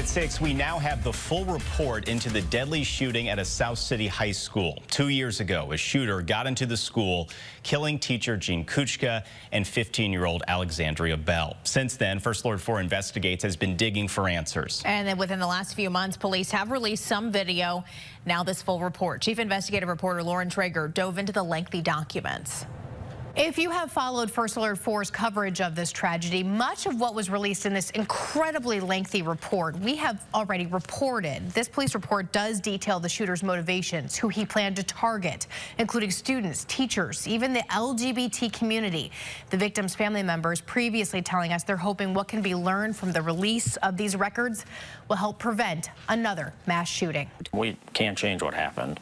At 6, we now have the full report into the deadly shooting at a South City high school. 2 years ago, a shooter got into the school, killing teacher Jean Kuchka and 15-year-old Alexandria Bell. Since then, First Alert 4 Investigates has been digging for answers. And then within the last few months, police have released some video. Now this full report. Chief Investigative Reporter Lauren Traeger dove into the lengthy documents. If you have followed First Alert 4's coverage of this tragedy, much of what was released in this incredibly lengthy report we have already reported. This police report does detail the shooter's motivations, who he planned to target, including students, teachers, even the LGBT community. The victim's family members previously telling us they're hoping what can be learned from the release of these records will help prevent another mass shooting. We can't change what happened,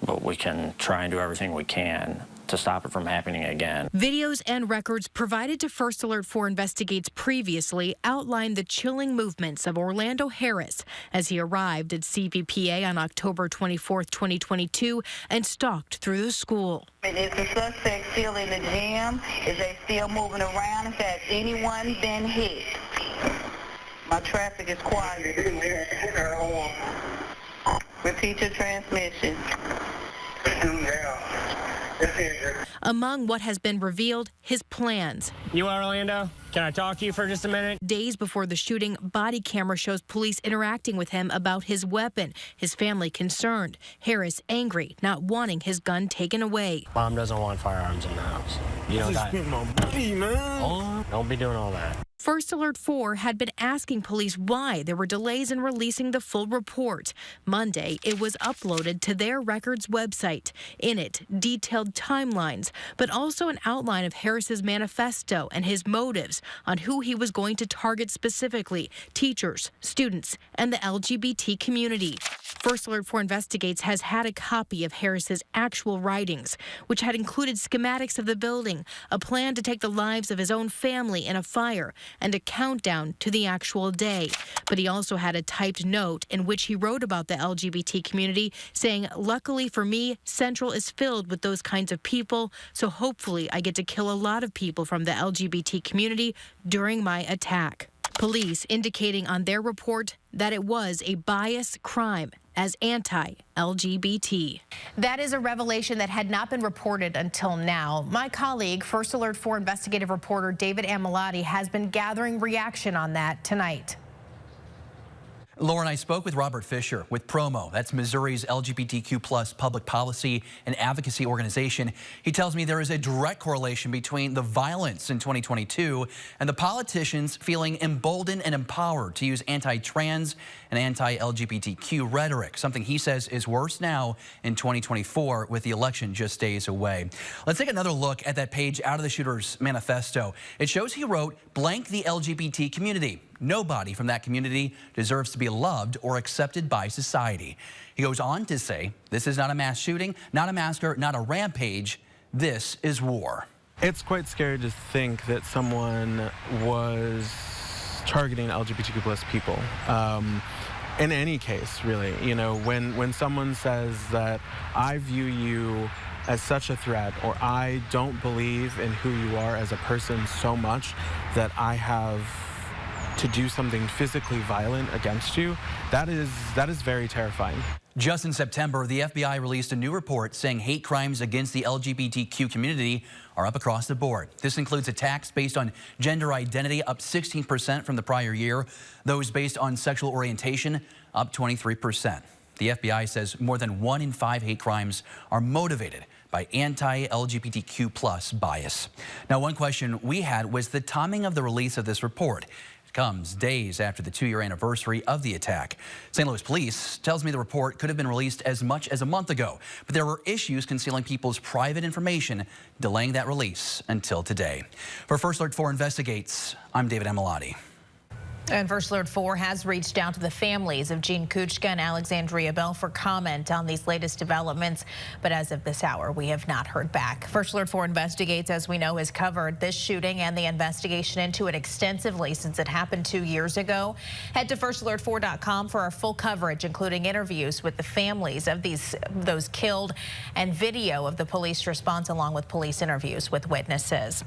but we can try and do everything we can to stop it from happening again. Videos and records provided to First Alert 4 Investigates previously outlined the chilling movements of Orlando Harris as he arrived at CVPA on October 24, 2022, and stalked through the school. Is the suspect still in the gym? Is they still moving around? Has anyone been hit? My traffic is quiet. Repeat your transmission. Among what has been revealed, his plans. You are Orlando? Can I talk to you for just a minute? Days before the shooting, body camera shows police interacting with him about his weapon. His family concerned. Harris angry, not wanting his gun taken away. Mom doesn't want firearms in the house. You don't got my money, man. Don't be doing all that. First Alert 4 had been asking police why there were delays in releasing the full report. Monday, it was uploaded to their records website. In it, detailed timelines, but also an outline of Harris's manifesto and his motives on who he was going to target specifically: teachers, students, and the LGBT community. First Alert 4 Investigates has had a copy of Harris's actual writings, which had included schematics of the building, a plan to take the lives of his own family in a fire, and a countdown to the actual day. But he also had a typed note in which he wrote about the LGBT community, saying, "Luckily for me, Central is filled with those kinds of people, so hopefully I get to kill a lot of people from the LGBT community during my attack." Police indicating on their report that it was a bias crime as anti-LGBT. That is a revelation that had not been reported until now. My colleague, First Alert 4 investigative reporter David Amilati, has been gathering reaction on that tonight. Lauren, I spoke with Robert Fisher with Promo. That's Missouri's LGBTQ+ public policy and advocacy organization. He tells me there is a direct correlation between the violence in 2022 and the politicians feeling emboldened and empowered to use anti-trans and anti-LGBTQ rhetoric, something he says is worse now in 2024 with the election just days away. Let's take another look at that page out of the shooter's manifesto. It shows he wrote, "Blank the LGBT community. Nobody from that community deserves to be loved or accepted by society." He goes on to say, this is not a mass shooting, not a massacre, not a rampage. This is war. It's quite scary to think that someone was targeting LGBTQ+ people. In any case, really, you know, when someone says that I view you as such a threat, or I don't believe in who you are as a person so much that I have to do something physically violent against you, that is very terrifying. Just in September, the FBI released a new report saying hate crimes against the LGBTQ community are up across the board. This includes attacks based on gender identity, up 16% from the prior year. Those based on sexual orientation, up 23%. The FBI says more than 1 in 5 hate crimes are motivated by anti-LGBTQ+ bias. Now, one question we had was the timing of the release of this report. It comes days after the 2-year anniversary of the attack. St. Louis police tells me the report could have been released as much as a month ago, but there were issues concealing people's private information, delaying that release until today. For First Alert 4 Investigates, I'm David Amilati. And First Alert 4 has reached out to the families of Jean Kuchka and Alexandria Bell for comment on these latest developments. But as of this hour, we have not heard back. First Alert 4 Investigates, as we know, has covered this shooting and the investigation into it extensively since it happened 2 years ago. Head to firstalert4.com for our full coverage, including interviews with the families of those killed and video of the police response, along with police interviews with witnesses.